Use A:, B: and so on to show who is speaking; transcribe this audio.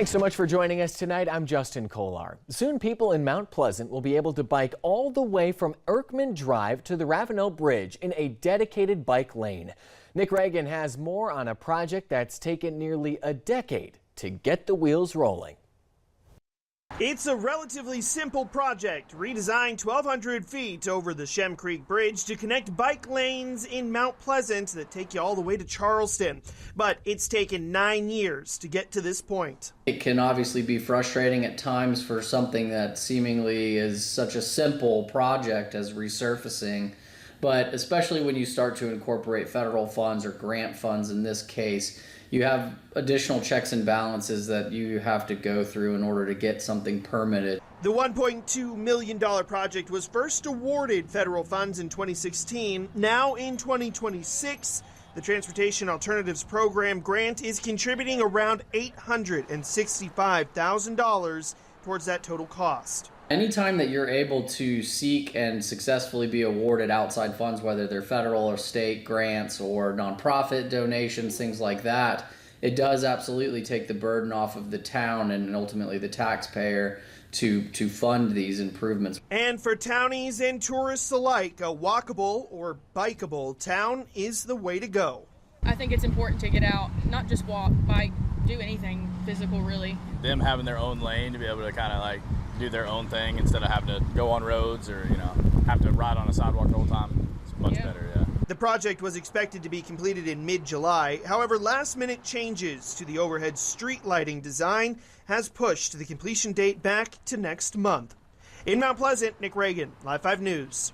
A: Thanks so much for joining us tonight. I'm Justin Kolar. Soon people in Mount Pleasant will be able to bike all the way from Erkman Drive to the Ravenel Bridge in a dedicated bike lane. Nick Reagan has more on a project that's taken nearly a decade to get the wheels rolling.
B: It's a relatively simple project, redesigned 1,200 feet over the Shem Creek Bridge to connect bike lanes in Mount Pleasant that take you all the way to Charleston. But it's taken 9 years to get to this point.
C: It can obviously be frustrating at times for something that seemingly is such a simple project as resurfacing, but especially when you start to incorporate federal funds or grant funds in this case, you have additional checks and balances that you have to go through in order to get something permitted.
B: The $1.2 million project was first awarded federal funds in 2016. Now in 2026, the Transportation Alternatives Program grant is contributing around $865,000 towards that total cost.
C: Anytime that you're able to seek and successfully be awarded outside funds, whether they're federal or state grants or nonprofit donations, things like that, it does absolutely take the burden off of the town and ultimately the taxpayer to fund these improvements.
B: And for townies and tourists alike, a walkable or bikeable town is the way to go.
D: I think it's important to get out, not just walk, bike, do anything physical really.
E: Them having their own lane to be able to kind of like do their own thing instead of having to go on roads or, have to ride on a sidewalk the whole time. It's much better, yeah.
B: The project was expected to be completed in mid-July. However, last-minute changes to the overhead street lighting design has pushed the completion date back to next month. In Mount Pleasant, Nick Reagan, Live 5 News.